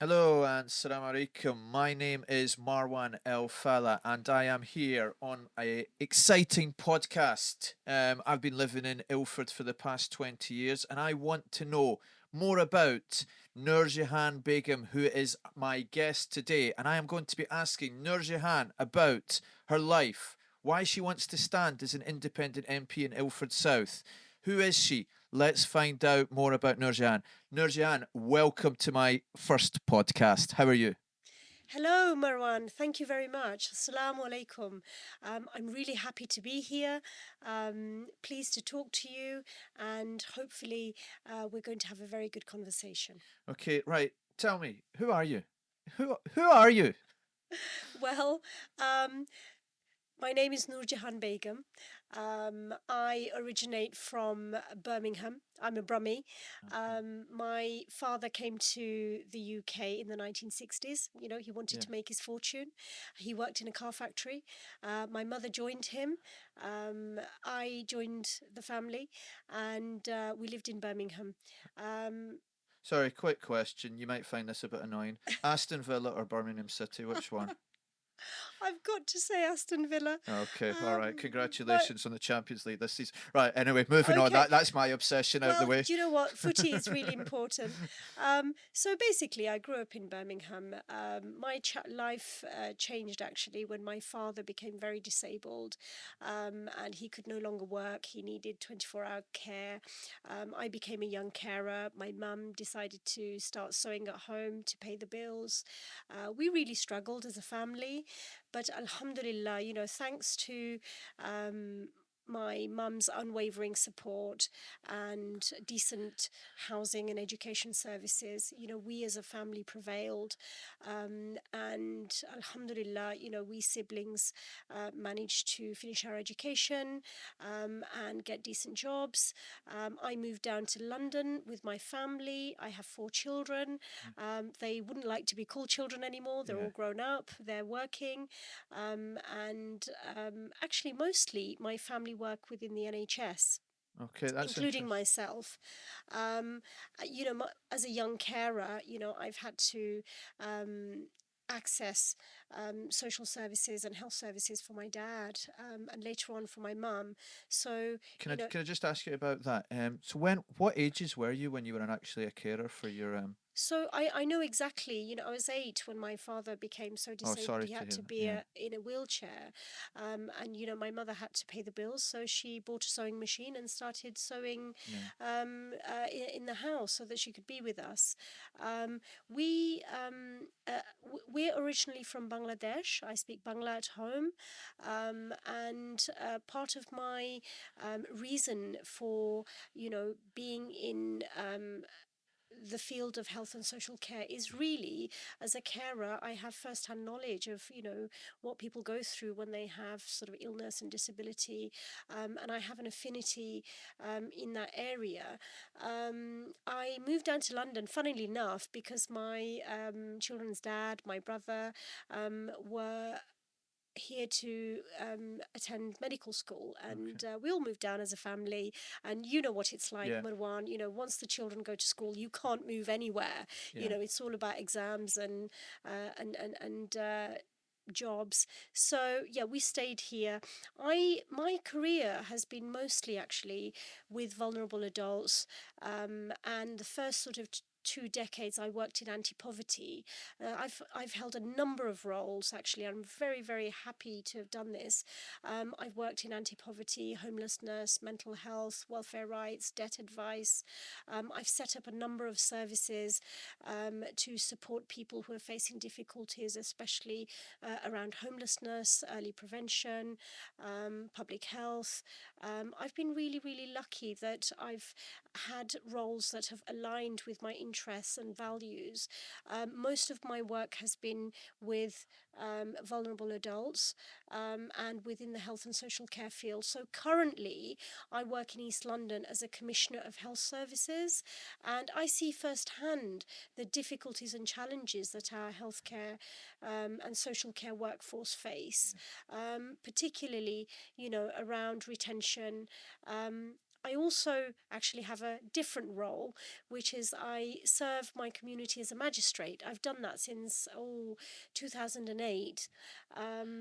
Hello and Assalamu alaikum. My name is Marwan El Fala and I am here on a exciting podcast. I've been living in Ilford for the past 20 years and I want to know more about Noor Jahan Begum, who is my guest today. And I am going to be asking Noor Jahan about her life, why she wants to stand as an independent MP in Ilford South. Who is she? Let's find out more about Noor Jahan. Noor Jahan, welcome to my first podcast. How are you? Hello, Marwan. Thank you very much. Assalamu alaikum. I'm really happy to be here. Pleased to talk to you, and hopefully, we're going to have a very good conversation. Okay, right. Tell me, who are you? Who are you? Well, um, my name is Noor Jahan Begum. I originate from Birmingham. I'm a Brummie. Okay. My father came to the UK in the 1960s. He wanted Yeah. to make his fortune. He worked in a car factory. My mother joined him. I joined the family, and we lived in Birmingham. Um, Sorry, quick question. You might find this a bit annoying. Aston Villa or Birmingham City? Which one? I've got to say Aston Villa. Okay, all right. My Congratulations on the Champions League this season. Right. Anyway, moving on. Okay. That's my obsession out the Well, way. do you know what? Footy is really important. So basically, I grew up in Birmingham. My life changed actually when my father became very disabled, and he could no longer work. He needed 24-hour care. I became a young carer. My mum decided to start sewing at home to pay the bills. We really struggled as a family, but Alhamdulillah, thanks to my mum's unwavering support and decent housing and education services, we as a family prevailed. And Alhamdulillah, we siblings managed to finish our education and get decent jobs. I moved down to London with my family. I have four children. They wouldn't like to be called children anymore. They're Yeah. all grown up, they're working. And actually, mostly my family work within the NHS, Okay, that's including interesting. myself. As a young carer, I've had to access social services and health services for my dad, and later on for my mum. So, Can I just ask you about that? So what ages were you when you were actually a carer for your I know exactly. I was 8 when my father became so Oh, disabled sorry he to had hear to that. be Yeah. in a wheelchair, and my mother had to pay the bills, so she bought a sewing machine and started sewing Yeah. in the house so that she could be with us. We we're originally from Bangladesh. I speak Bangla at home, and part of my reason for being in the field of health and social care is really, as a carer, I have first-hand knowledge of what people go through when they have sort of illness and disability, and I have an affinity in that area. I moved down to London, funnily enough, because my children's dad, my brother, were here to attend medical school, Okay. and we all moved down as a family. And you know what it's like, Yeah. Marwan. Once the children go to school, you can't move anywhere. Yeah. It's all about exams and jobs. So yeah, we stayed here. My career has been mostly actually with vulnerable adults, and the first sort of 2 decades I worked in anti-poverty. I've held a number of roles actually. I'm very very happy to have done this. I've worked in anti-poverty, homelessness, mental health, welfare rights, debt advice. I've set up a number of services to support people who are facing difficulties, especially around homelessness, early prevention, public health. I've been really, really lucky that I've had roles that have aligned with my interests and values. Most of my work has been with vulnerable adults, and within the health and social care field. So currently, I work in East London as a Commissioner of Health Services, and I see firsthand the difficulties and challenges that our healthcare and social care workforce face, particularly, around retention. I also actually have a different role, which is I serve my community as a magistrate. I've done that since 2008.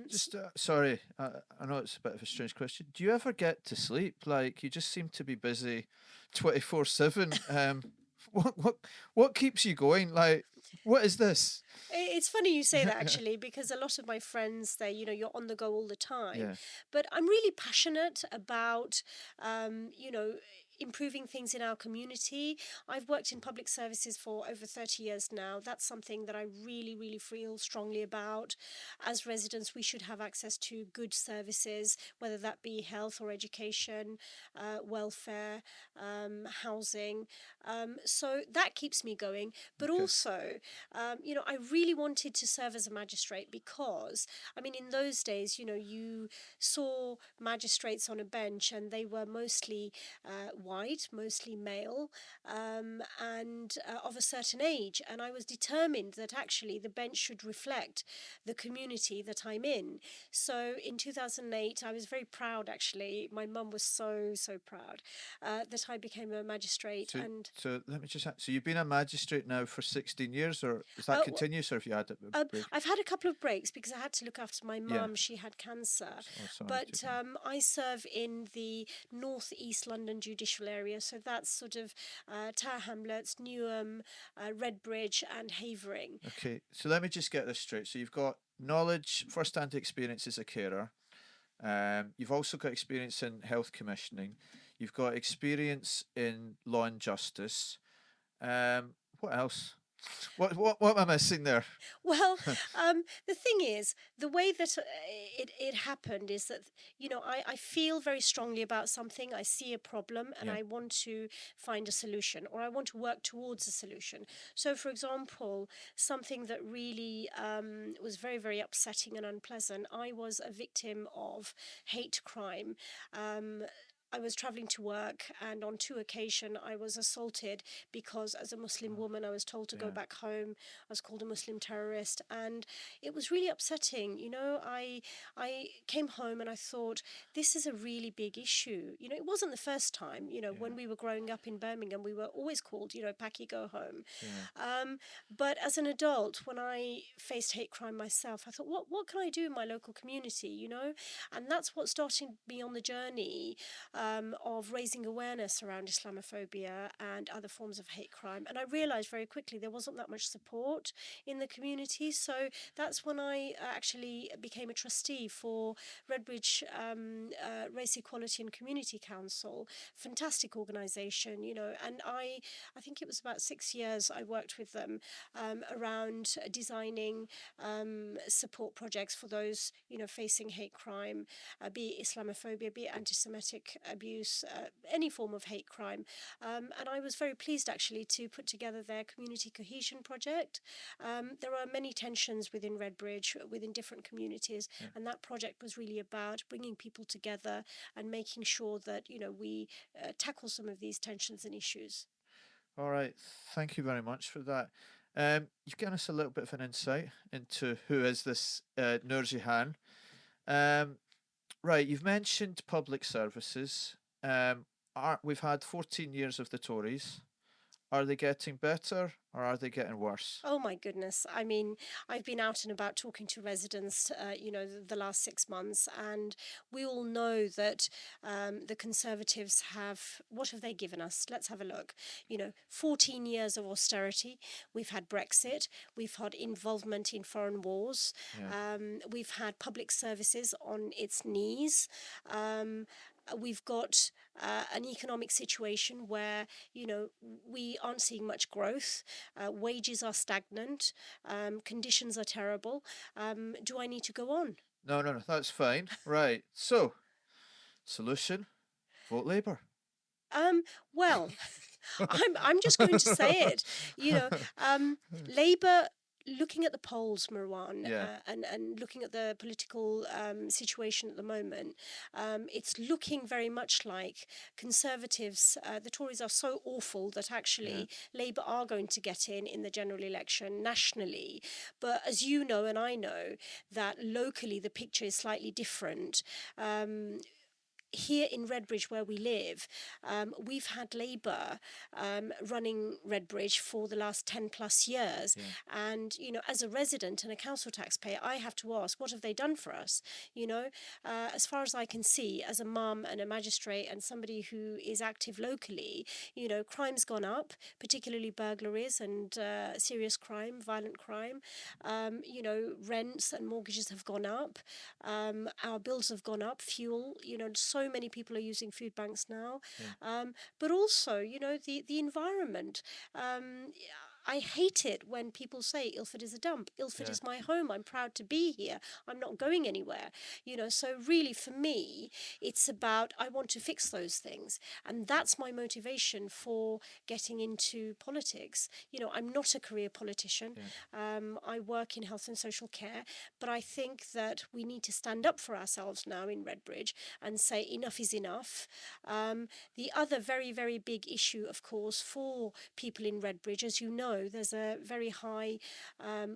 Just sorry, I know it's a bit of a strange question. Do you ever get to sleep? Like you just seem to be busy, 24/7. What what keeps you going? Like what is this? It's funny you say that actually, because a lot of my friends say, you're on the go all the time. Yeah. But I'm really passionate about, improving things in our community. I've worked in public services for over 30 years now. That's something that I really, really feel strongly about. As residents, we should have access to good services, whether that be health or education, welfare, housing. So that keeps me going. But Okay. also, I really wanted to serve as a magistrate because, I mean, in those days, you saw magistrates on a bench and they were mostly white, mostly male, and of a certain age. And I was determined that actually the bench should reflect the community that I'm in. So in 2008, I was very proud, actually. My mum was so, so proud that I became a magistrate. So And let me just so you've been a magistrate now for 16 years, or is that uh, continuous, or have you had a break? I've had a couple of breaks because I had to look after my Yeah. mum. She had cancer. Oh, sorry to But hear. I serve in the North East London judicial area. So that's sort of Tower Hamlets, Newham, Redbridge, and Havering. Okay, so let me just get this straight. So you've got knowledge, first-hand experience as a carer. You've also got experience in health commissioning. You've got experience in law and justice. What else? What am I missing there? Well, the thing is, the way that it happened is that, I feel very strongly about something. I see a problem and Yeah. I want to find a solution, or I want to work towards a solution. So, for example, something that really was very, very upsetting and unpleasant, I was a victim of hate crime. Um, I was traveling to work, and on two occasions I was assaulted because, as a Muslim Oh, woman, I was told to go yeah. back home. I was called a Muslim terrorist, and it was really upsetting. I came home and I thought, this is a really big issue. It wasn't the first time. Yeah. When we were growing up in Birmingham, we were always called, Paki, go home. Yeah. But as an adult, when I faced hate crime myself, I thought, what can I do in my local community? And that's what started me on the journey of raising awareness around Islamophobia and other forms of hate crime. And I realised very quickly there wasn't that much support in the community. So that's when I actually became a trustee for Redbridge Race Equality and Community Council. Fantastic organisation, and I think it was about 6 years I worked with them around designing support projects for those, facing hate crime, be it Islamophobia, be it anti-Semitic abuse, any form of hate crime. And I was very pleased actually to put together their community cohesion project. There are many tensions within Redbridge, within different communities, Yeah. and that project was really about bringing people together and making sure that we tackle some of these tensions and issues. All right. Thank you very much for that. You've given us a little bit of an insight into who is this Noor Jahan. Um, right. You've mentioned public services. We've had 14 years of the Tories. Are they getting better or are they getting worse? Oh my goodness. I mean, I've been out and about talking to residents, the last 6 months, and we all know that the Conservatives what have they given us? Let's have a look. 14 years of austerity. We've had Brexit. We've had involvement in foreign wars. Yeah. We've had public services on its knees. We've got an economic situation where we aren't seeing much growth. Wages are stagnant. Conditions are terrible. Do I need to go on? No, no, no. That's fine. Right. So, solution: vote Labour. Um, well, I'm just going to say it. Labour. Looking at the polls, Marwan, Yeah. and looking at the political situation at the moment, it's looking very much like Conservatives. The Tories are so awful that Yeah. actually Labour are going to get in the general election nationally. But as you know, and I know, that locally the picture is slightly different. here in Redbridge, where we live, we've had Labour running Redbridge for the last 10 plus years. Yeah. And, as a resident and a council taxpayer, I have to ask, what have they done for us? You know, as far as I can see, as a mum and a magistrate and somebody who is active locally, crime's gone up, particularly burglaries and serious crime, violent crime. Rents and mortgages have gone up. Our bills have gone up, fuel, so many people are using food banks now. Yeah. But also, the environment. Um, I hate it when people say Ilford is a dump. Ilford Yeah. is my home. I'm proud to be here. I'm not going anywhere. So really for me, it's about I want to fix those things. And that's my motivation for getting into politics. I'm not a career politician. Yeah. I work in health and social care, but I think that we need to stand up for ourselves now in Redbridge and say enough is enough. The other very, very big issue, of course, for people in Redbridge, as you know, there's a very high, a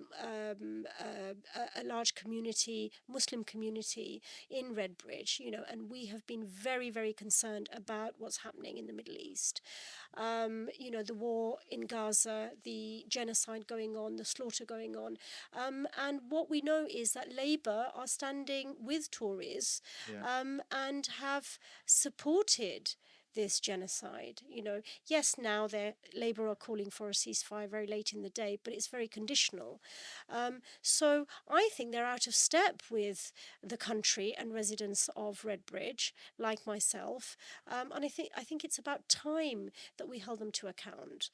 large community, Muslim community in Redbridge, and we have been very, very concerned about what's happening in the Middle East. The war in Gaza, the genocide going on, the slaughter going on. And what we know is that Labour are standing with Tories Yeah. and have supported this genocide. Yes, now Labour are calling for a ceasefire very late in the day, but it's very conditional. So I think they're out of step with the country and residents of Redbridge, like myself. And I think it's about time that we held them to account.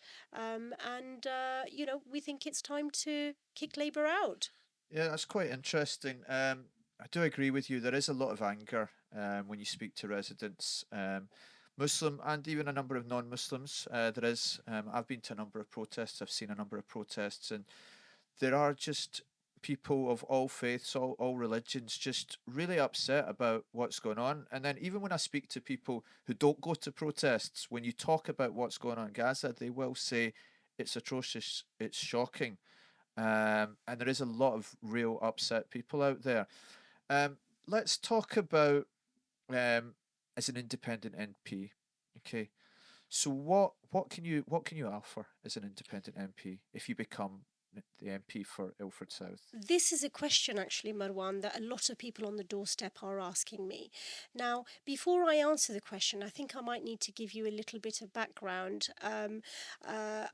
We think it's time to kick Labour out. Yeah, that's quite interesting. I do agree with you. There is a lot of anger when you speak to residents, Muslim and even a number of non-Muslims. There is. I've been to a number of protests. I've seen a number of protests, and there are just people of all faiths, all religions, just really upset about what's going on. And then even when I speak to people who don't go to protests, when you talk about what's going on in Gaza, they will say it's atrocious, it's shocking. And there is a lot of real upset people out there. Um, let's talk about um, as an independent MP. Okay, so what can you offer as an independent MP if you become the MP for Ilford South? This is a question, actually, Marwan, that a lot of people on the doorstep are asking me. Now, before I answer the question, I think I might need to give you a little bit of background. Uh,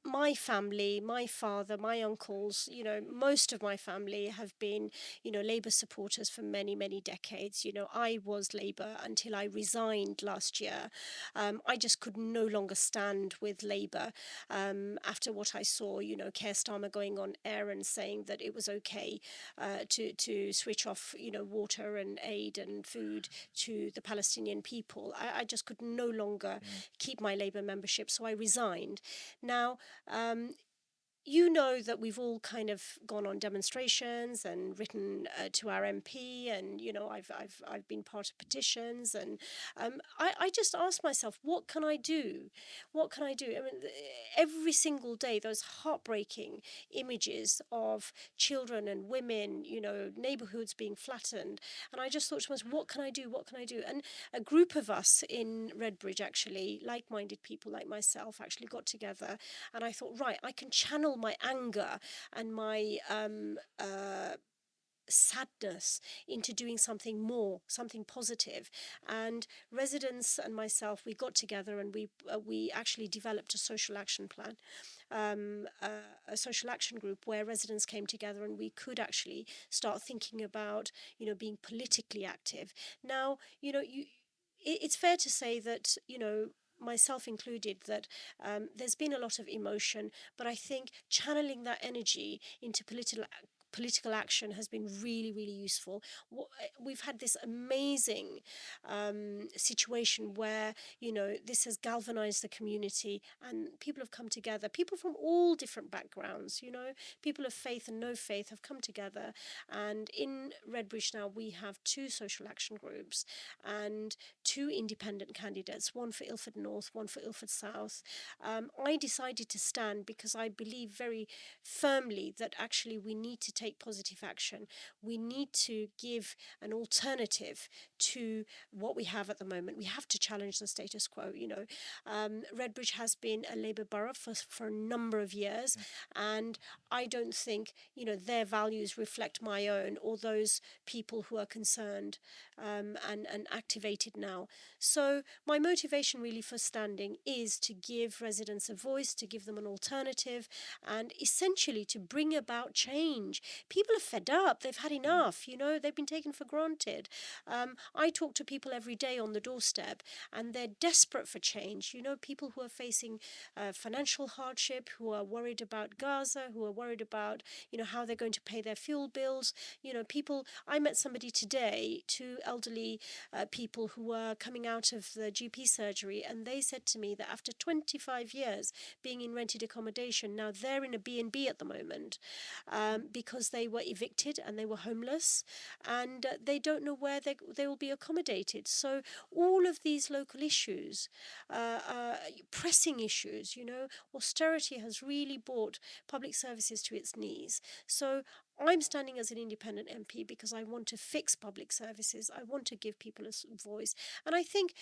my family, my father, my uncles, most of my family have been, Labour supporters for many, many decades. I was Labour until I resigned last year. I just could no longer stand with Labour after what I saw, Keir Starmer going on air and saying that it was okay to switch off, water and aid and food to the Palestinian people. I just could no longer Yeah, keep my Labour membership, so I resigned. Now, um, you know that we've all kind of gone on demonstrations and written to our MP, and I've been part of petitions, and I just asked myself, what can I do? What can I do? I mean, every single day, those heartbreaking images of children and women, neighbourhoods being flattened, and I just thought to myself, what can I do? What can I do? And a group of us in Redbridge, actually, like-minded people like myself, actually got together, and I thought, right, I can channel my anger and my sadness into doing something more, something positive. And residents and myself, we got together and we actually developed a social action plan, a social action group where residents came together and we could actually start thinking about, being politically active. Now, it's fair to say that, myself included, that there's been a lot of emotion, but I think channeling that energy into political action has been really, really useful. We've had this amazing situation where, this has galvanized the community and people have come together. People from all different backgrounds, people of faith and no faith have come together. And in Redbridge now, we have two social action groups and two independent candidates, one for Ilford North, one for Ilford South. I decided to stand because I believe very firmly that actually we need to take take positive action. We need to give an alternative to what we have at the moment. We have to challenge the status quo. Redbridge has been a Labour borough for a number of years, Yeah. and I don't think their values reflect my own or those people who are concerned and activated now. So my motivation really for standing is to give residents a voice, to give them an alternative, and essentially to bring about change. People are fed up. They've had Mm. enough. They've been taken for granted. I talk to people every day on the doorstep, and they're desperate for change. People who are facing financial hardship, who are worried about Gaza, who are worried about how they're going to pay their fuel bills. People. I met somebody today, two elderly people who were coming out of the GP surgery, and they said to me that after 25 years being in rented accommodation, now they're in a B&B at the moment because they were evicted and they were homeless, and they don't know where they will be accommodated. So all of these local issues, pressing issues, austerity has really brought public services to its knees. So I'm standing as an independent MP because I want to fix public services. I want to give people a voice. And I think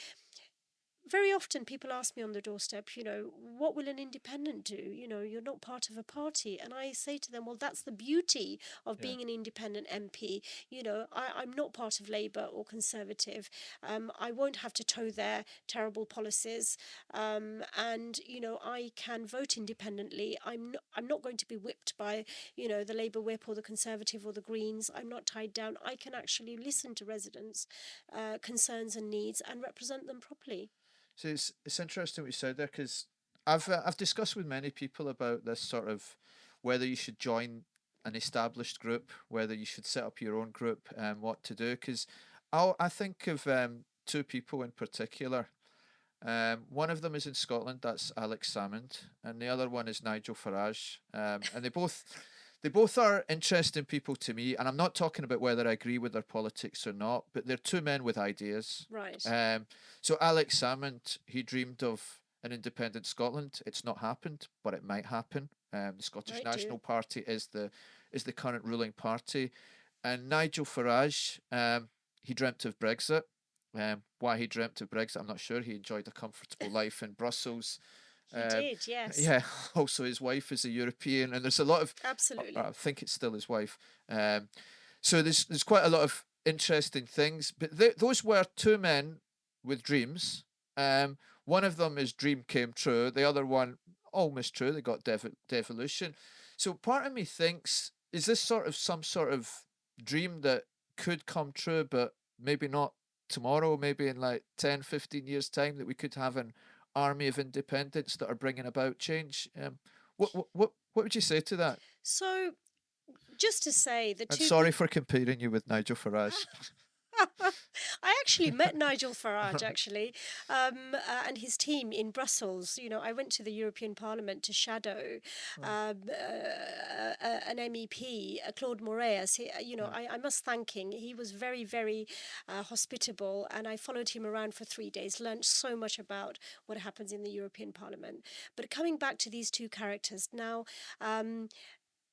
very often people ask me on the doorstep, what will an independent do? You're not part of a party. And I say to them, well, that's the beauty of Yeah. being an independent MP. I'm not part of Labour or Conservative. I won't have to toe their terrible policies. And I can vote independently. I'm not going to be whipped by, the Labour whip or the Conservative or the Greens. I'm not tied down. I can actually listen to residents' concerns and needs and represent them properly. So it's interesting what you said there, because I've discussed with many people about this sort of whether you should join an established group, whether you should set up your own group, and what to do. Because I think of two people in particular. One of them is in Scotland. That's Alex Salmond, and the other one is Nigel Farage. And they both are interesting people to me. And I'm not talking about whether I agree with their politics or not, but they're two men with ideas. Right. Um, so Alex Salmond, he dreamed of an independent Scotland. It's not happened, but it might happen. The Scottish Might do. National Party is the current ruling party, and Nigel Farage, he dreamt of Brexit. Why he dreamt of Brexit, I'm not sure. He enjoyed a comfortable life in Brussels. He did, yes. Yeah, also his wife is a European, and there's a lot of, Absolutely. I think it's still his wife. So there's quite a lot of interesting things. But those were two men with dreams. One of them, his dream came true. The other one, almost true. They got devolution. So part of me thinks, is this sort of some sort of dream that could come true, but maybe not tomorrow, maybe in like 10, 15 years' time, that we could have an army of independents that are bringing about change. What would you say to that? So, just to say, the And two sorry people. for comparing you with Nigel Farage. I actually met Nigel Farage actually, and his team in Brussels. I went to the European Parliament to shadow Oh, an MEP, Claude Moraes. yeah, I must thank him. He was very, very hospitable, and I followed him around for 3 days. Learned so much about what happens in the European Parliament. But coming back to these two characters now.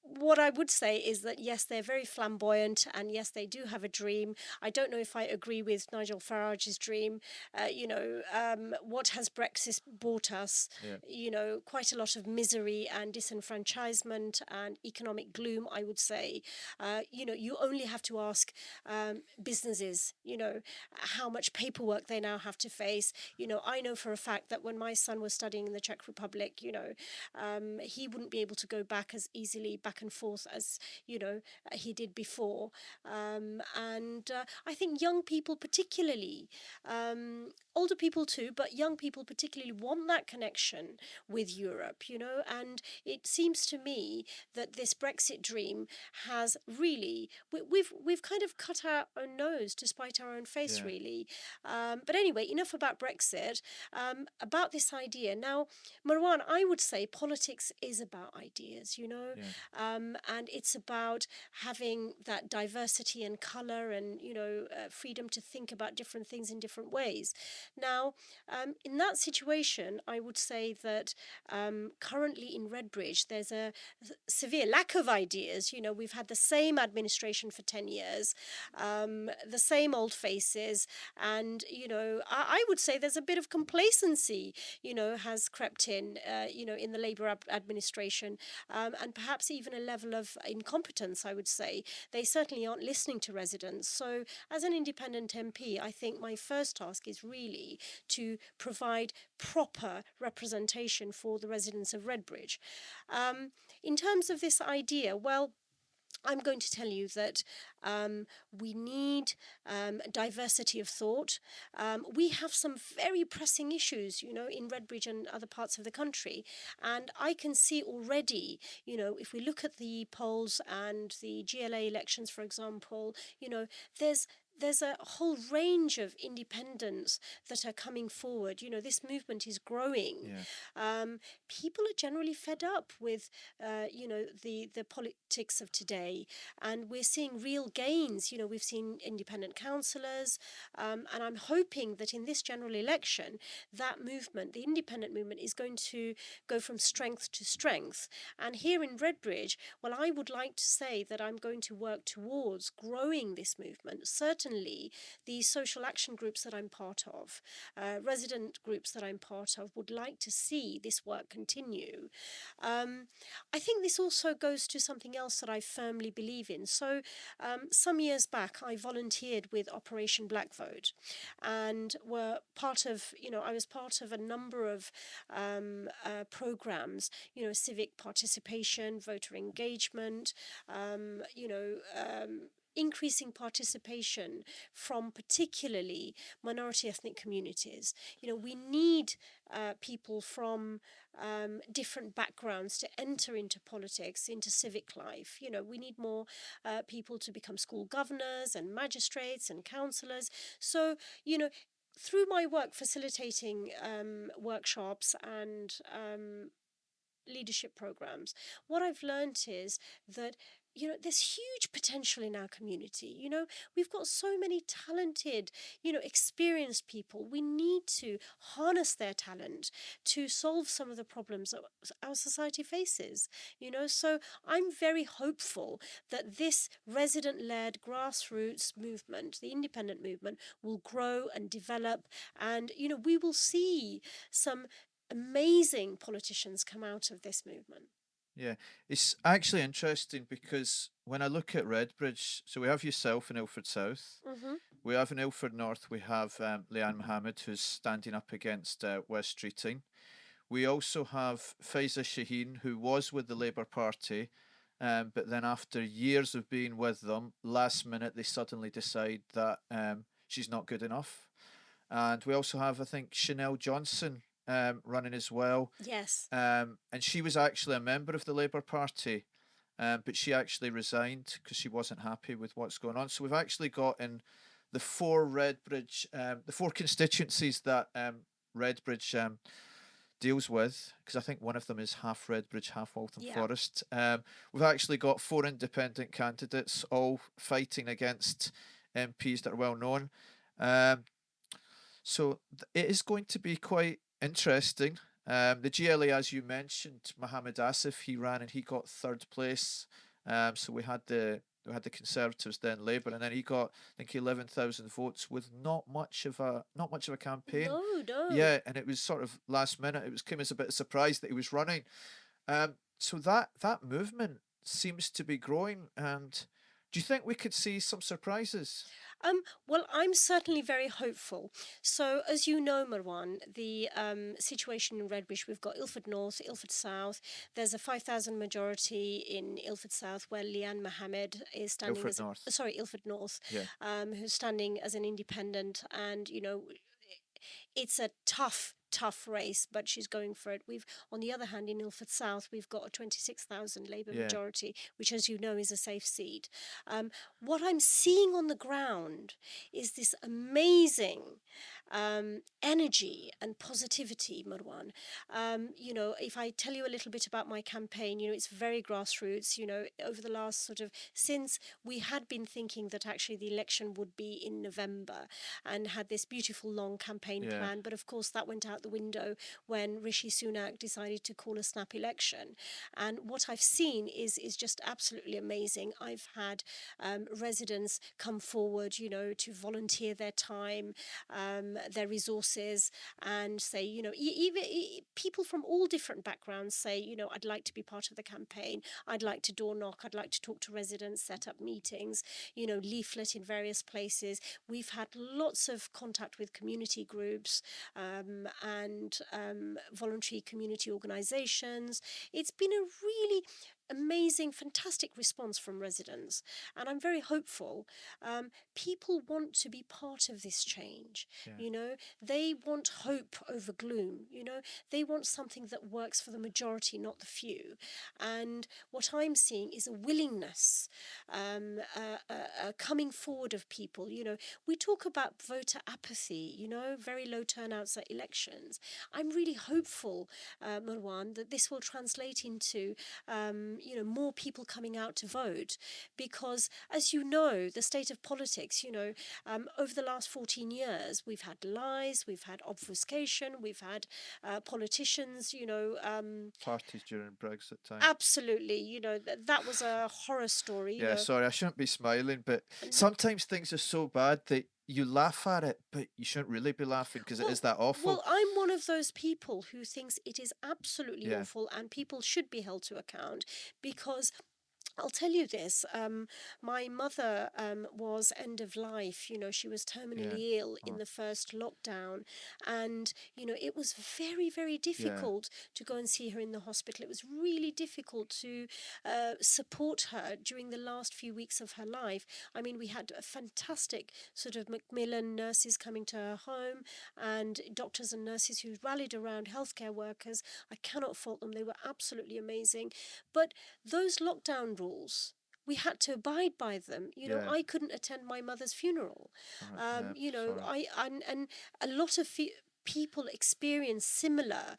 What I would say is that yes, they're very flamboyant, and yes, they do have a dream. I don't know if I agree with Nigel Farage's dream. What has Brexit brought us? yeah, Quite a lot of misery and disenfranchisement and economic gloom, I would say. You only have to ask businesses, how much paperwork they now have to face. I know for a fact that when my son was studying in the Czech Republic, he wouldn't be able to go back as easily back and forth as he did before. And I think young people, particularly, older people too, but young people particularly want that connection with Europe. And it seems to me that this Brexit dream has really we've kind of cut our own nose to spite our own face, yeah, really. But anyway, enough about Brexit. About this idea now, Marwan, I would say politics is about ideas. yeah, and it's about having that diversity and color and, freedom to think about different things in different ways. Now, in that situation, I would say that currently in Redbridge, there's a severe lack of ideas. We've had the same administration for 10 years, the same old faces, and, I would say there's a bit of complacency, has crept in the Labour administration, and perhaps even a level of incompetence, I would say. They certainly aren't listening to residents. So, as an independent MP, I think my first task is really to provide proper representation for the residents of Redbridge. In terms of this idea, well, I'm going to tell you that we need diversity of thought. We have some very pressing issues, in Redbridge and other parts of the country. And I can see already, if we look at the polls and the GLA elections, for example, there's there's a whole range of independents that are coming forward. This movement is growing. Yeah. People are generally fed up with, the politics of today, and we're seeing real gains. We've seen independent councillors, and I'm hoping that in this general election, that movement, the independent movement, is going to go from strength to strength. And here in Redbridge, well, I would like to say that I'm going to work towards growing this movement. Certainly, the social action groups that I'm part of, resident groups that I'm part of, would like to see this work continue. I think this also goes to something else that I firmly believe in. So, some years back, I volunteered with Operation Black Vote, and I was part of a number of programs, civic participation, voter engagement, increasing participation from particularly minority ethnic communities. We need people from different backgrounds to enter into politics, into civic life. We need more people to become school governors and magistrates and councillors. So, through my work facilitating workshops and leadership programs, what I've learned is that there's huge potential in our community. We've got so many talented, experienced people. We need to harness their talent to solve some of the problems that our society faces. So I'm very hopeful that this resident-led grassroots movement, the independent movement, will grow and develop, and we will see some amazing politicians come out of this movement. Yeah, it's actually interesting because when I look at Redbridge, so we have yourself in Ilford South, Mm-hmm. we have in Ilford North, we have Leanne Mohammed who's standing up against West Streeting. We also have Faiza Shaheen, who was with the Labour Party, but then after years of being with them, last minute they suddenly decide that she's not good enough. And we also have, I think, Chanel Johnson running as well. Yes. And she was actually a member of the Labour Party, but she actually resigned because she wasn't happy with what's going on. So we've actually got in the four constituencies that Redbridge deals with, because I think one of them is half Redbridge, half Waltham Yeah. Forest. We've actually got four independent candidates all fighting against MPs that are well known. Um, it is going to be quite interesting. The GLA, as you mentioned, Mohammed Asif, he ran and he got third place. So we had the Conservatives, then Labour, and then he got, I think, 11,000 votes with not much of a campaign. No, no. Yeah, and it was sort of last minute. It came as a bit of surprise that he was running. So that movement seems to be growing. And do you think we could see some surprises? Well, I'm certainly very hopeful. So, as you know, Marwan, the situation in Redbridge, we've got Ilford North, Ilford South. There's a 5,000 majority in Ilford South, where Leanne Mohammed is standing Ilford as North. sorry, Ilford North, Yeah. who's standing as an independent, and it's a tough tough race, but she's going for it. We've, on the other hand, in Ilford South, we've got a 26,000 Labour Yeah. majority, which, as you know, is a safe seat. What I'm seeing on the ground is this amazing energy and positivity, Marwan. If I tell you a little bit about my campaign, it's very grassroots. Over the last sort of, since we had been thinking that actually the election would be in November and had this beautiful long campaign Yeah. plan, but of course that went out the window when Rishi Sunak decided to call a snap election. And what I've seen is just absolutely amazing. I've had residents come forward, to volunteer their time, their resources, and say, even people from all different backgrounds say, I'd like to be part of the campaign. I'd like to door knock. I'd like to talk to residents, set up meetings, leaflet in various places. We've had lots of contact with community groups and voluntary community organisations. It's been a really amazing, fantastic response from residents, and I'm very hopeful. People want to be part of this change. Yeah. They want hope over gloom. They want something that works for the majority, not the few. And what I'm seeing is a willingness, coming forward of people. We talk about voter apathy. Very low turnouts at elections. I'm really hopeful, Marwan, that this will translate into more people coming out to vote, because, as you know, the state of politics, over the last 14 years, we've had lies, we've had obfuscation, we've had politicians, Parties during Brexit time. absolutely, that was a horror story, Yeah, sorry, I shouldn't be smiling, but sometimes things are so bad that you laugh at it, but you shouldn't really be laughing because it is Well, that awful. well, I'm one of those people who thinks it is absolutely Yeah. awful and people should be held to account, because I'll tell you this. My mother was end of life. She was Yeah. terminally ill in Oh, the first lockdown. And, it was very, very yeah. difficult to go and see her in the hospital. It was really difficult to support her during the last few weeks of her life. I mean, we had a fantastic sort of Macmillan nurses coming to her home, and doctors and nurses who rallied around healthcare workers. I cannot fault them. They were absolutely amazing. But those lockdown rules, we had to abide by them. Yeah. I couldn't attend my mother's funeral. All right. Yeah. Sorry. And a lot of people experience similar,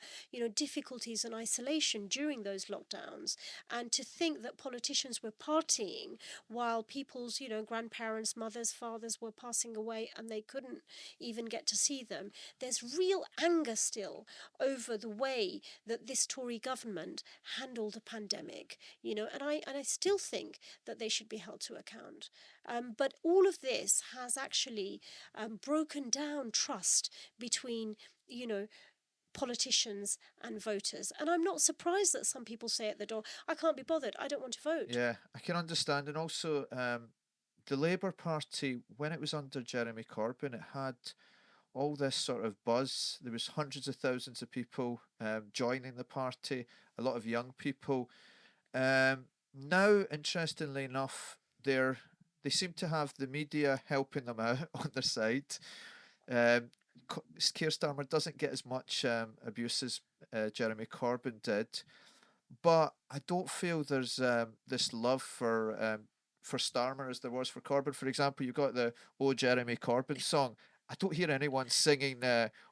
difficulties and isolation during those lockdowns. And to think that politicians were partying while people's, grandparents, mothers, fathers were passing away and they couldn't even get to see them. There's real anger still over the way that this Tory government handled the pandemic, and I still think that they should be held to account. But all of this has actually broken down trust between, you know, politicians and voters. And I'm not surprised that some people say at the door, I can't be bothered, I don't want to vote. Yeah, I can understand. And also, the Labour Party, when it was under Jeremy Corbyn, it had all this sort of buzz. There was hundreds of thousands of people joining the party, a lot of young people. Now, interestingly enough, they seem to have the media helping them out on their side. Um, Keir Starmer doesn't get as much abuse as Jeremy Corbyn did, but I don't feel there's this love for Starmer as there was for Corbyn. For example, you've got the "Oh Jeremy Corbyn" song. I don't hear anyone singing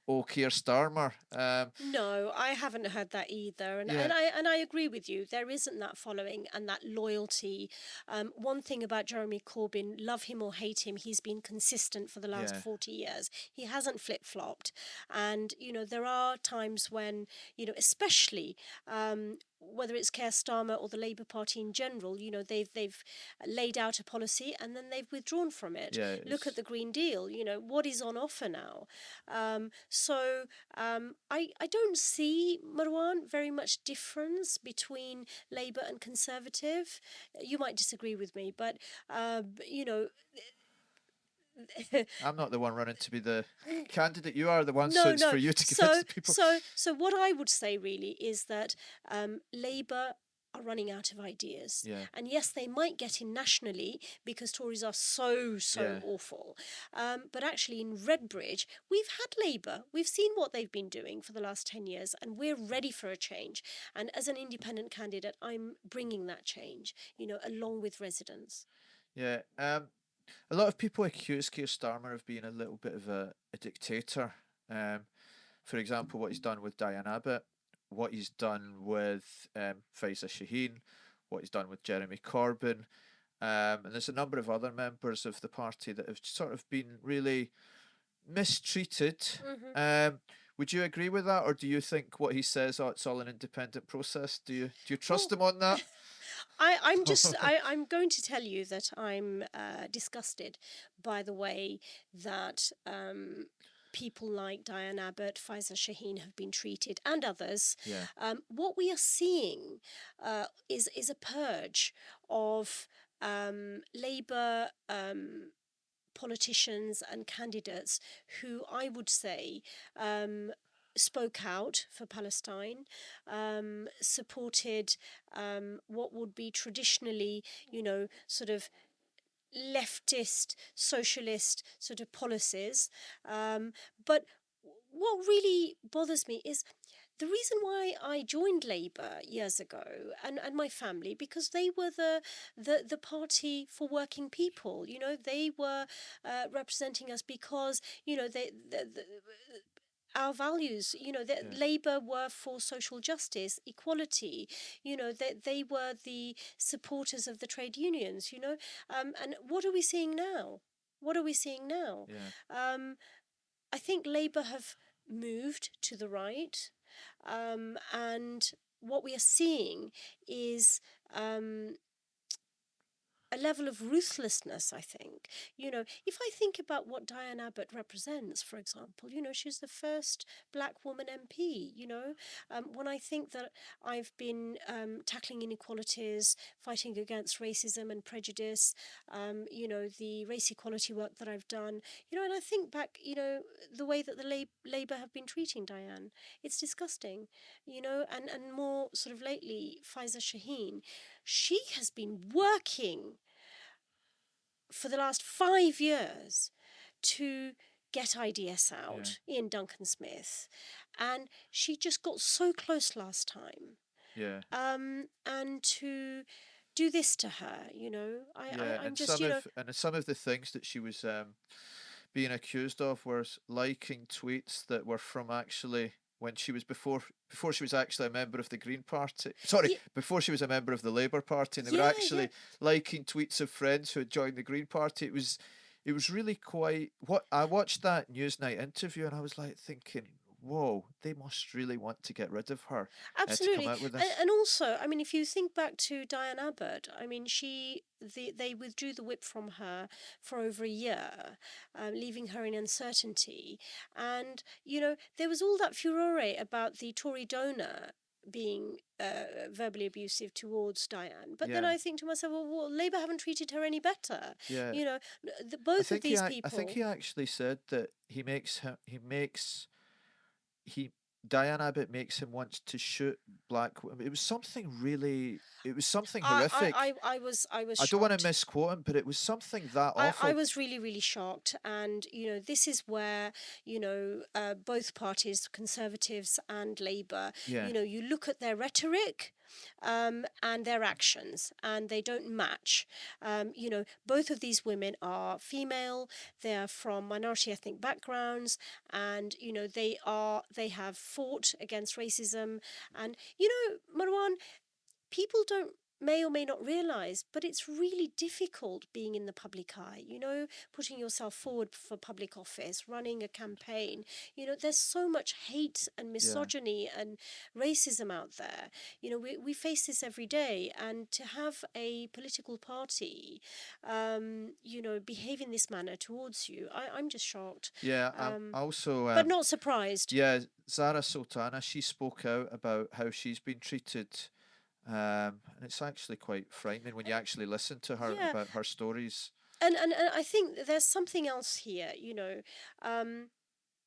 "Oh Keir Starmer." No, I haven't heard that either, and Yeah, and I agree with you. There isn't that following and that loyalty. One thing about Jeremy Corbyn, love him or hate him, he's been consistent for the last yeah, 40 years. He hasn't flip flopped, and there are times when especially. Whether it's Keir Starmer or the Labour Party in general, they've laid out a policy and then they've withdrawn from it. yeah. Look at It's the Green Deal. What is on offer now? I don't see, Marwan, very much difference between Labour and Conservative. You might disagree with me, but you know, I'm not the one running to be the candidate. You are the one, so no, it's for no. you to convince So, the people. so, so what I would say really is that Labour are running out of ideas. Yeah. And yes, they might get in nationally because Tories are so Yeah. awful. But actually, in Redbridge, we've had Labour. We've seen what they've been doing for the last 10 years, and we're ready for a change. And as an independent candidate, I'm bringing that change, along with residents. Yeah. A lot of people accuse Keir Starmer of being a little bit of a dictator. Um, for example, what he's done with Diane Abbott, what he's done with Faiza Shaheen, what he's done with Jeremy Corbyn. And there's a number of other members of the party that have sort of been really mistreated. Mm-hmm. Um, would you agree with that, or do you think what he says, oh, it's all an independent process? Do you trust Well, him on that? I'm going to tell you that I'm disgusted by the way that people like Diane Abbott, Faiza Shaheen have been treated, and others. Yeah, What we are seeing is a purge of Labour. Politicians and candidates who I would say spoke out for Palestine, supported what would be traditionally, sort of leftist, socialist sort of policies. But what really bothers me is the reason why I joined Labour years ago and my family, because they were the party for working people. They were representing us because, our values, that yeah, Labour were for social justice, equality, that they were the supporters of the trade unions, and what are we seeing now? What are we seeing now? yeah, Um, I think Labour have moved to the right, and what we are seeing is a level of ruthlessness, I think. If I think about what Diane Abbott represents, for example, she's the first black woman MP, when I think that I've been tackling inequalities, fighting against racism and prejudice, the race equality work that I've done, and I think back, the way that the Labour have been treating Diane, it's disgusting, and more sort of lately, Faiza Shaheen, she has been working for the last 5 years to get IDS yeah, out in Duncan Smith, and she just got so close last time. yeah, And to do this to her, yeah. I'm just, And some of the things that she was being accused of was liking tweets that were from actually when she was before she was actually a member of the Green Party. Sorry, yeah, before she was a member of the Labour Party, and they were yeah, yeah. actually liking tweets of friends who had joined the Green Party. It was really quite. What I watched that Newsnight interview and I was like thinking, whoa, they must really want to get rid of her to come Absolutely, out with and, this. and also, I mean, if you think back to Diane Abbott, I mean, they withdrew the whip from her for over a year, leaving her in uncertainty, and there was all that furore about the Tory donor being verbally abusive towards Diane. But then Yeah, I think to myself, well, Labour haven't treated her any better. yeah. You know, both of these I think people. he actually said that he Diane Abbott makes him want to shoot black women. It was something horrific. I was I don't want to shocked. misquote him, but it was something that I awful. was really shocked, and this is where both parties, Conservatives and Labour, Yeah, you look at their rhetoric, and their actions, and they don't match. Both of these women are female. They are from minority ethnic backgrounds, and they have fought against racism, and Marwan, people don't may or may not realize, but it's really difficult being in the public eye, putting yourself forward for public office, running a campaign. There's so much hate and yeah, misogyny and racism out there. We face this every day, and to have a political party, behave in this manner towards you, I'm just shocked. yeah. Um, Also, but not surprised. yeah, Zara Sultana. She spoke out about how she's been treated. And it's actually quite frightening when you actually listen to her Yeah, about her stories. and I think there's something else here. Um,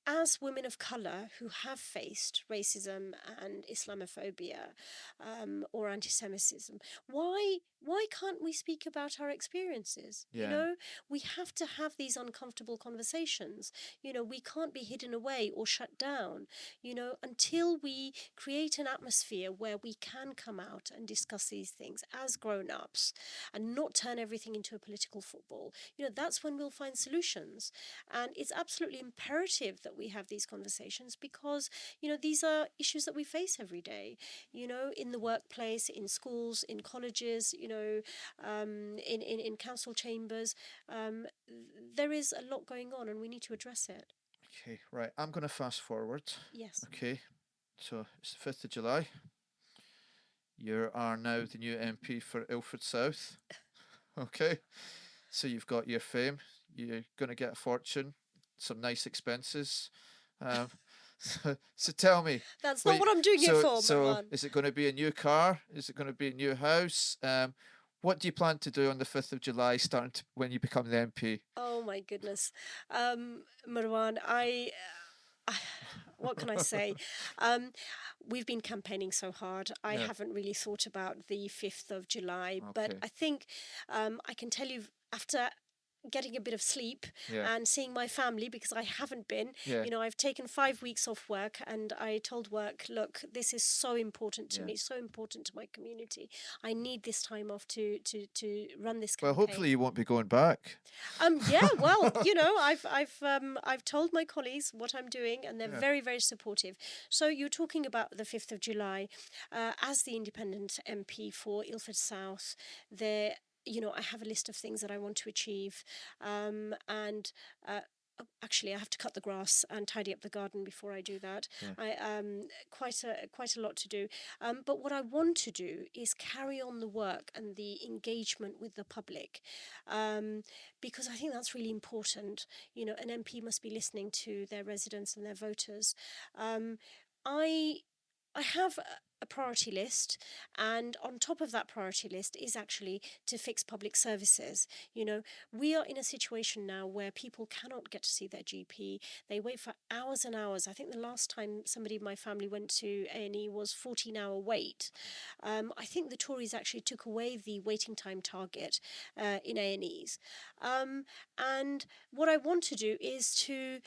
as women of colour who have faced racism and Islamophobia or anti-Semitism, why can't we speak about our experiences? You Yeah. know, we have to have these uncomfortable conversations. You know, we can't be hidden away or shut down. You know, until we create an atmosphere where we can come out and discuss these things as grown-ups and not turn everything into a political football. You know, that's when we'll find solutions. And it's absolutely imperative that we have these conversations because, you know, these are issues that we face every day, you know, in the workplace, in schools, in colleges, you know, in council chambers. There is a lot going on and we need to address it. Okay, right. I'm going to fast forward. Yes. Okay, so it's the 5th of July. You are now the new MP for Ilford South. Okay, so you've got your fame. You're going to get a fortune, some nice expenses. Um, so tell me, That's not wait. what I'm doing it for, So Marwan. is it going to be a new car? Is it going to be a new house? What do you plan to do on the 5th of July, when you become the MP? Oh my goodness. Marwan, I what can I say? Um, we've been campaigning so hard. I Yeah. haven't really thought about the 5th of July, but Okay. I think I can tell you after getting a bit of sleep Yeah. and seeing my family because I haven't been. Yeah. You know, I've taken 5 weeks off work and I told work, look, this is so important to Yeah. me, so important to my community. I need this time off to run this Well, campaign. hopefully you won't be going back. Yeah, well, you know, I've told my colleagues what I'm doing, and they're Yeah. very, very supportive. So you're talking about the 5th of July, as the independent MP for Ilford South. There, you know, I have a list of things that I want to achieve, and. Actually, I have to cut the grass and tidy up the garden before I do that. Yeah. I quite a lot to do. But what I want to do is carry on the work and the engagement with the public, um, because I think that's really important. You know, an MP must be listening to their residents and their voters. Um, I I have a priority list, and on top of that priority list is actually to fix public services. You know, we are in a situation now where people cannot get to see their GP. They wait for hours and hours. I think the last time somebody in my family went to A&E was 14-hour wait. I think the Tories actually took away the waiting time target in A&Es. And what I want to do is to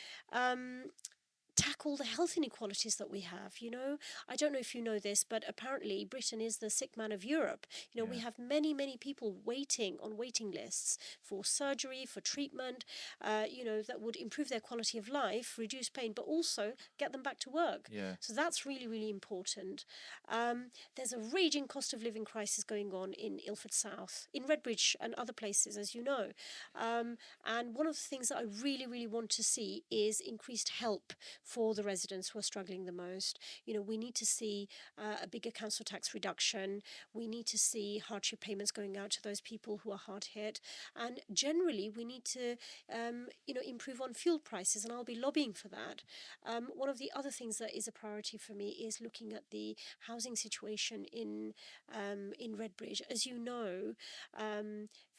tackle the health inequalities that we have. You know, I don't know if you know this, but apparently Britain is the sick man of Europe. You know, we Yeah. have many, many people waiting on waiting lists for surgery, for treatment, you know, that would improve their quality of life, reduce pain, but also get them back to work. Yeah. So that's really, really important. There's a raging cost of living crisis going on in Ilford South, in Redbridge and other places, as you know. And one of the things that I really, really want to see is increased help for the residents who are struggling the most. You know, we need to see a bigger council tax reduction. We need to see hardship payments going out to those people who are hard hit. And generally, we need to, you know, improve on fuel prices, and I'll be lobbying for that. One of the other things that is a priority for me is looking at the housing situation in Redbridge. As you know,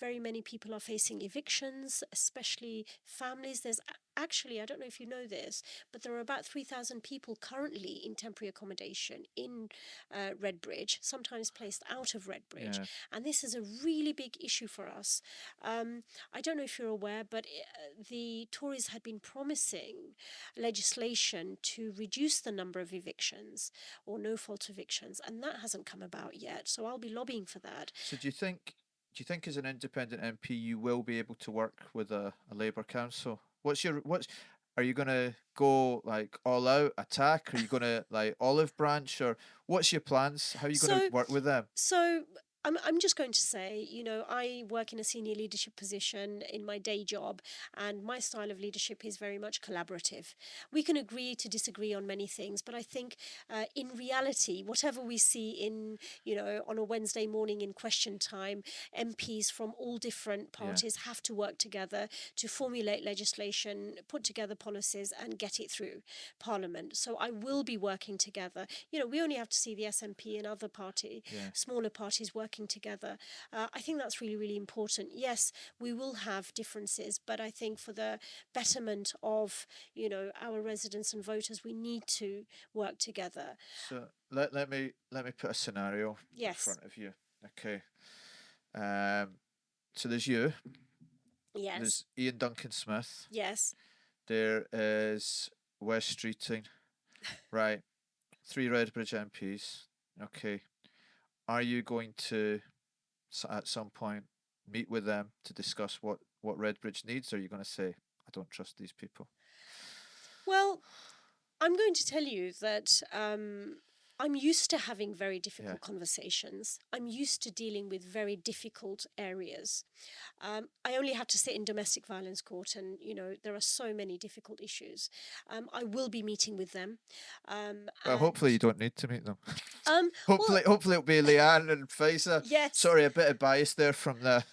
very many people are facing evictions, especially families. There's actually, I don't know if you know this, but there are about 3,000 people currently in temporary accommodation in Redbridge, sometimes placed out of Redbridge. Yeah. And this is a really big issue for us. I don't know if you're aware, but the Tories had been promising legislation to reduce the number of evictions or no fault evictions, and that hasn't come about yet. So I'll be lobbying for that. So do you think as an independent MP you will be able to work with a Labour council? What's are you gonna go like all out attack? Are you gonna like olive branch, or what's your plans? How are you gonna So work with them? So I'm just going to say, you know, I work in a senior leadership position in my day job, and my style of leadership is very much collaborative. We can agree to disagree on many things, but I think in reality, whatever we see in, you know, on a Wednesday morning in question time, MPs from all different Yeah. parties have to work together to formulate legislation, put together policies, and get it through Parliament. So I will be working together. You know, we only have to see the SNP and other Yeah. smaller parties working working together. I think that's really, really important. Yes, we will have differences, but I think for the betterment of, our residents and voters, we need to work together. So let me put a scenario in Yes, front of you. Okay. Um. So there's you. yes, There's Ian Duncan Smith. yes. There is West Streeting. Right. Three Redbridge MPs. Okay. Are you going to at some point meet with them to discuss what Redbridge needs? Or are you going to say, I don't trust these people? Well, I'm going to tell you that I'm used to having very Yeah. difficult conversations. I'm used to dealing with very difficult areas. I only had to sit in domestic violence court, and there are so many difficult issues. I will be meeting with them, Well, hopefully you and don't need to meet them. um, well, Hopefully it'll be Leanne and Faisa. yes. Sorry, a bit of bias there from the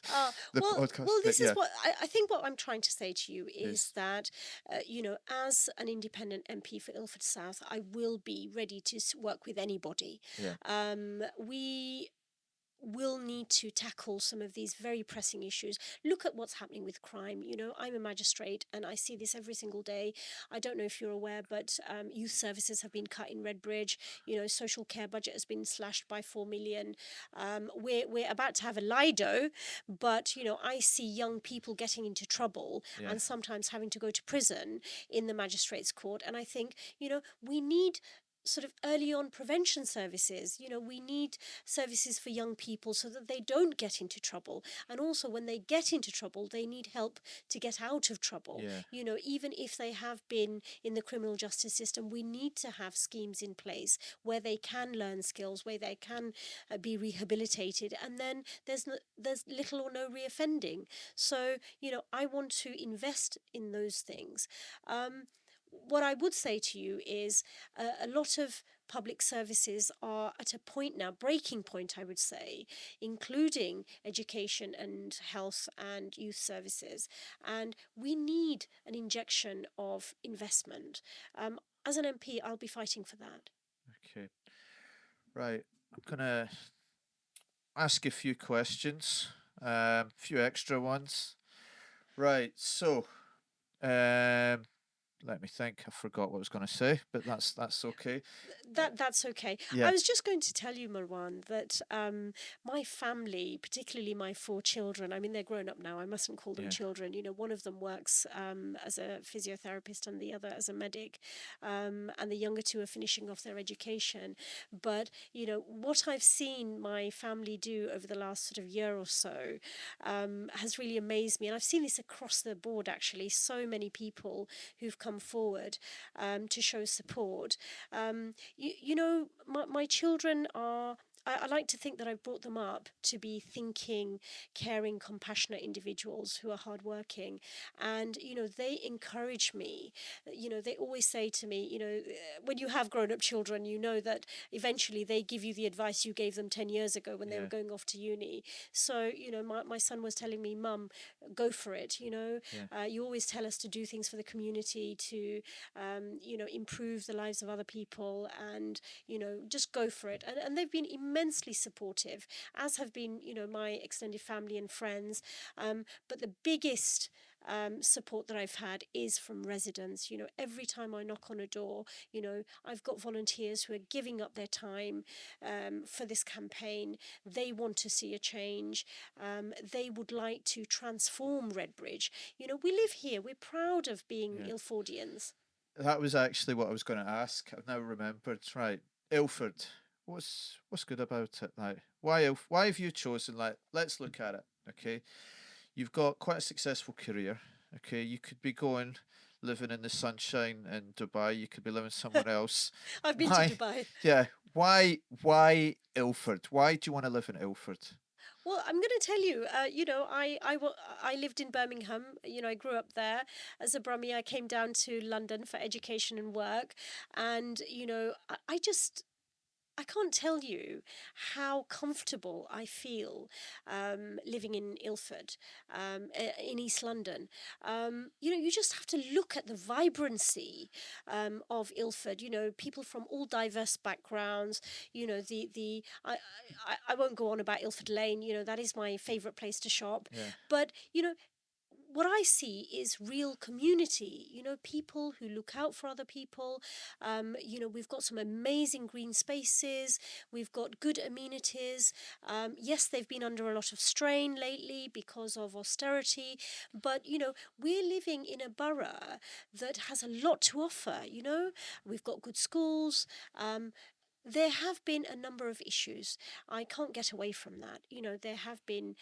Well, podcast, but this is yeah, what I think. What I'm trying to say to you is is that, as an independent MP for Ilford South, I will be ready to work with anybody. yeah, We will need to tackle some of these very pressing issues. Look at what's happening with crime. I'm a magistrate and I see this every single day. I don't know if you're aware, but youth services have been cut in Redbridge. Social care budget has been slashed by 4 million. We're about to have a Lido, but I see young people getting into trouble yeah, and sometimes having to go to prison in the magistrates court. And I think we need sort of early on prevention services. We need services for young people so that they don't get into trouble. And also, when they get into trouble, they need help to get out of trouble. yeah, Even if they have been in the criminal justice system, we need to have schemes in place where they can learn skills, where they can be rehabilitated, and then there's little or no reoffending. So, I want to invest in those things. What I would say to you is a lot of public services are at a point now, breaking point, I would say, including education and health and youth services. And we need an injection of investment. As an MP, I'll be fighting for that. okay, right. I'm gonna ask a few questions, a few extra ones. Right. So, um, let me think. I forgot what I was going to say, but that's okay. That's okay. I Yeah, was just going to tell you, Marwan, that my family, particularly my four children, I mean, they're grown up now. I mustn't call them yeah, children. One of them works as a physiotherapist and the other as a medic, and the younger two are finishing off their education. But what I've seen my family do over the last sort of year or so has really amazed me, and I've seen this across the board. Actually, so many people who've come forward to show support. My children are. I like to think that I've brought them up to be thinking, caring, compassionate individuals who are hardworking. And, they encourage me. They always say to me, when you have grown up children, you know that eventually they give you the advice you gave them 10 years ago when they were yeah, going off to uni. So, my son was telling me, Mum, go for it. yeah, You always tell us to do things for the community, to improve the lives of other people, and just go for it. And they've been immensely supportive, as have been my extended family and friends. But the biggest support that I've had is from residents. Every time I knock on a door, I've got volunteers who are giving up their time for this campaign. They want to see a change. They would like to transform Redbridge. We live here. We're proud of being yeah. Ilfordians. That was actually what I was going to ask. I've now remembered. Right, Ilford. What's good about it? Like, why have you chosen? Like, let's look at it. Okay, you've got quite a successful career. Okay, you could be going living in the sunshine in Dubai. You could be living somewhere else. I've been to Why? Dubai. Yeah. Why Ilford? Why do you want to live in Ilford? Well, I'm going to tell you, I lived in Birmingham. I grew up there. As a Brummie, I came down to London for education and work. And, I just I can't tell you how comfortable I feel living in Ilford, in East London. You just have to look at the vibrancy of Ilford. People from all diverse backgrounds. I won't go on about Ilford Lane. That is my favourite place to shop. Yeah. But what I see is real community, people who look out for other people. We've got some amazing green spaces, we've got good amenities. Yes, they've been under a lot of strain lately because of austerity, but, we're living in a borough that has a lot to offer. We've got good schools. There have been a number of issues. I can't get away from that. There have been,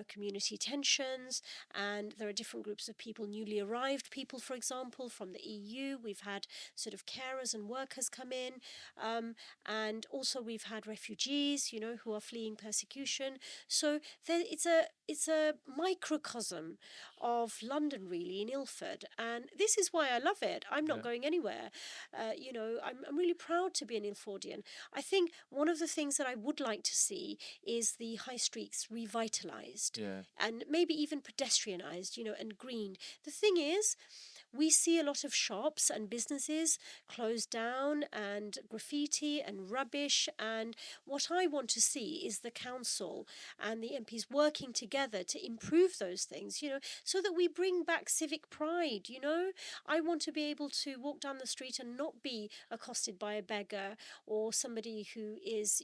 community tensions, and there are different groups of people, newly arrived people, for example, from the EU. We've had sort of carers and workers come in, and also we've had refugees, who are fleeing persecution. So it's a microcosm of London, really, in Ilford, and this is why I love it. I'm not Yeah. going anywhere. I'm really proud to be an Ilfordian. I think one of the things that I would like to see is the high streets revitalised Yeah. and maybe even pedestrianised, and greened. The thing is, we see a lot of shops and businesses closed down and graffiti and rubbish. And what I want to see is the council and the MPs working together to improve those things, so that we bring back civic pride. I want to be able to walk down the street and not be accosted by a beggar or somebody who is,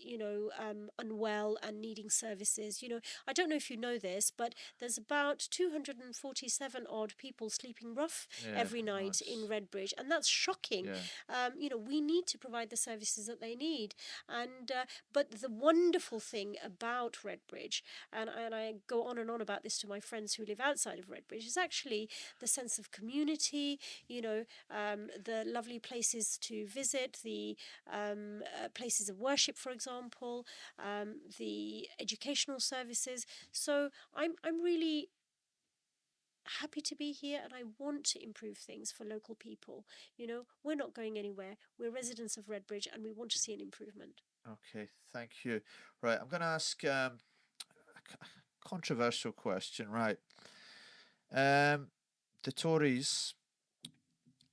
unwell and needing services. I don't know if you know this, but there's about 247 odd people sleeping rough Yeah. every night in Nice. Redbridge, and that's shocking. Yeah. We need to provide the services that they need, and but the wonderful thing about Redbridge, and I go on and on about this to my friends who live outside of Redbridge, is actually the sense of community. The lovely places to visit, the places of worship, for example, the educational services. So I'm really happy to be here, and I want to improve things for local people. We're not going anywhere. We're residents of Redbridge, and we want to see an improvement. Okay. Thank you. Right. I'm going to ask a controversial question. Right. Um, the Tories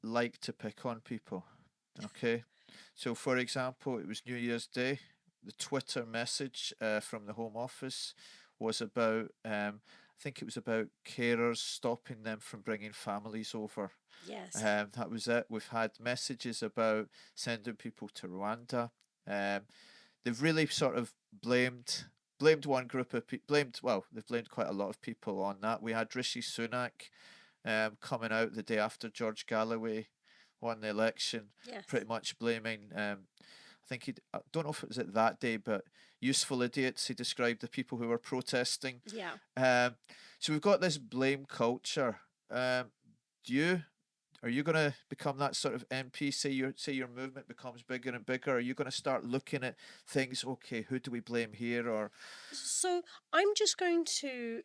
like to pick on people. Okay. So, for example, it was New Year's Day. The Twitter message from the Home Office was about, I think it was about carers stopping them from bringing families over. Yes. That was it. We've had messages about sending people to Rwanda. Um, they've really sort of blamed one group of people. They've blamed quite a lot of people on that. We had Rishi Sunak coming out the day after George Galloway won the election, Yes. pretty much blaming. I think I don't know if it was at that day, but useful idiots. He described the people who were protesting. Yeah. Um, so we've got this blame culture. Do you are you going to become that sort of MP? Say your movement becomes bigger and bigger. Are you going to start looking at things? Okay, who do we blame here? Or So I'm just going to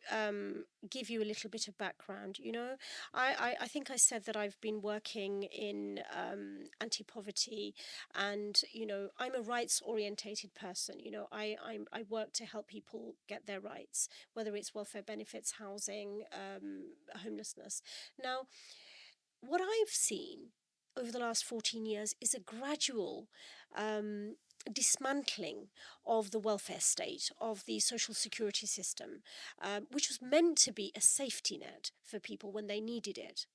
give you a little bit of background. I think I said that I've been working in anti-poverty, and I'm a rights orientated person. I work to help people get their rights, whether it's welfare benefits, housing, homelessness. Now, what I've seen over the last 14 years is a gradual um, dismantling of the welfare state, of the social security system, which was meant to be a safety net for people when they needed it.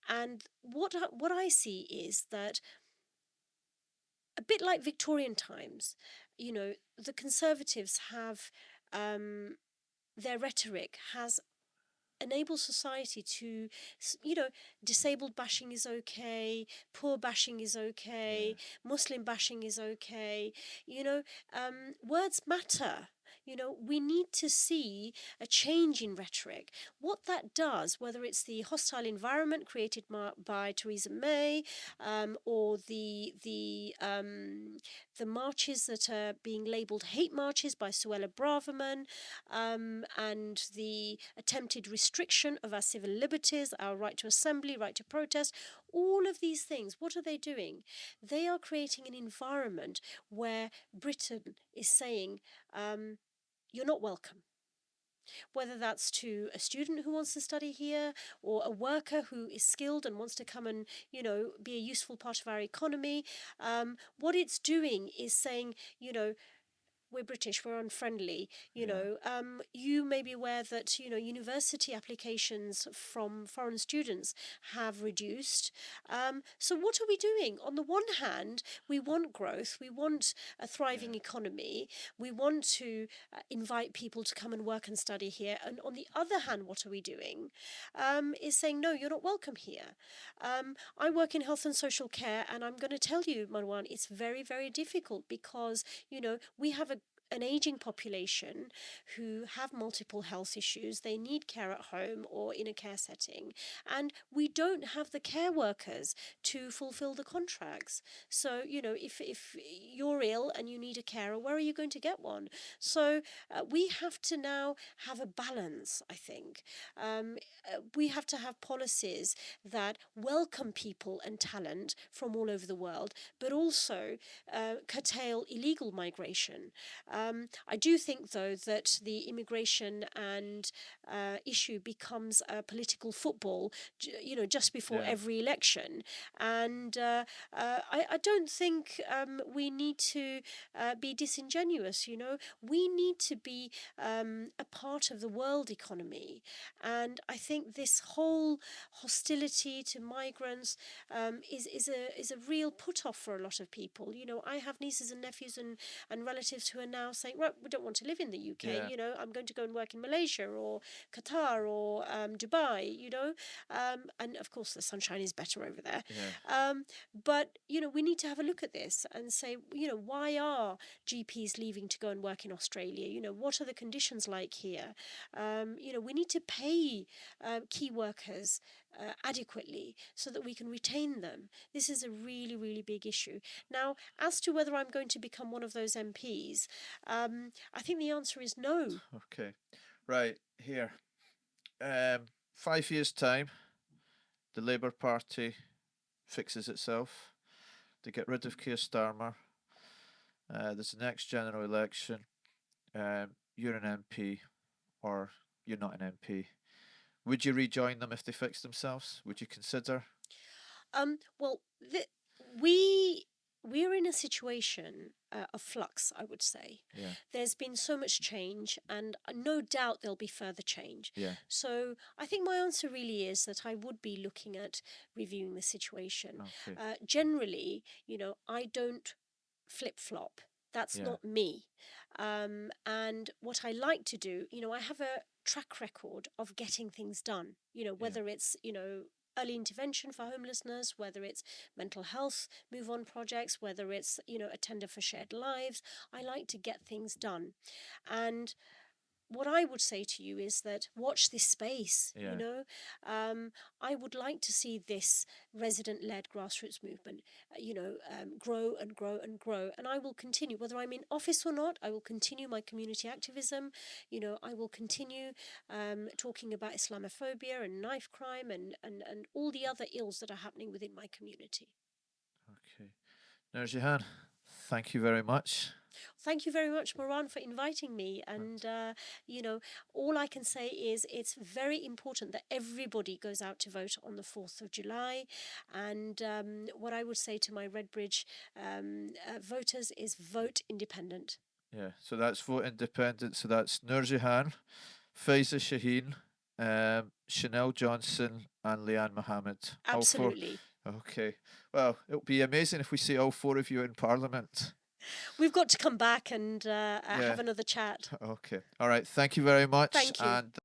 And what I see is that, a bit like Victorian times, the Conservatives have, their rhetoric has enable society to, disabled bashing is okay, poor bashing is okay, yeah, Muslim bashing is okay. Words matter. We need to see a change in rhetoric. What that does, whether it's the hostile environment created by Theresa May, or the marches that are being labelled hate marches by Suella Braverman, and the attempted restriction of our civil liberties, our right to assembly, right to protest, all of these things, what are they doing? They are creating an environment where Britain is saying, you're not welcome. Whether that's to a student who wants to study here, or a worker who is skilled and wants to come and, be a useful part of our economy. What it's doing is saying, we're British, we're unfriendly. You may be aware that university applications from foreign students have reduced. So what are we doing? On the one hand, we want growth, we want a thriving economy, we want to invite people to come and work and study here. And on the other hand, what are we doing? Is saying, no, you're not welcome here. I work in health and social care, and I'm going to tell you, Marwan, it's very, very difficult because, we have an aging population who have multiple health issues. They need care at home or in a care setting, and we don't have the care workers to fulfill the contracts. So, if you're ill and you need a carer, where are you going to get one? So we have to now have a balance, I think. We have to have policies that welcome people and talent from all over the world, but also curtail illegal migration. I do think, though, that the immigration and issue becomes a political football, just before Yeah. every election. And I don't think we need to be disingenuous. We need to be a part of the world economy. And I think this whole hostility to migrants is a real put off for a lot of people. I have nieces and nephews and relatives who are now saying, right, we don't want to live in the UK. Yeah. I'm going to go and work in Malaysia or Qatar or Dubai. And of course the sunshine is better over there. Yeah. But we need to have a look at this and say, why are GPs leaving to go and work in Australia? What are the conditions like here? We need to pay key workers adequately so that we can retain them. This is a really, really big issue. Now, as to whether I'm going to become one of those MPs, I think the answer is no. Okay. Right. Here. 5 years' time, the Labour Party fixes itself. They get rid of Keir Starmer. There's the next general election. You're an MP, or you're not an MP. Would you rejoin them if they fix themselves? Would you consider? Well, we're in a situation of flux, I would say. Yeah. There's been so much change, and no doubt there'll be further change. Yeah. So I think my answer really is that I would be looking at reviewing the situation. Okay. Generally, I don't flip flop. That's Yeah. not me. And what I like to do, I have a track record of getting things done, whether it's, early intervention for homelessness, whether it's mental health move on projects, whether it's, a tender for shared lives. I like to get things done. And what I would say to you is that watch this space. Yeah. I would like to see this resident-led grassroots movement, grow and grow and grow. And I will continue, whether I'm in office or not. I will continue my community activism. I will continue talking about Islamophobia and knife crime and all the other ills that are happening within my community. Okay. Noor Jahan, thank you very much. Thank you very much, Moran, for inviting me. And, all I can say is it's very important that everybody goes out to vote on the 4th of July. And what I would say to my Redbridge voters is vote independent. Yeah, so that's vote independent. So that's Noor Jahan, Faiza Shaheen, Chanel Johnson, and Leanne Mohammed. Absolutely. Okay. Well, it'll be amazing if we see all four of you in Parliament. We've got to come back and have another chat. Okay. All right. Thank you very much. Thank you. And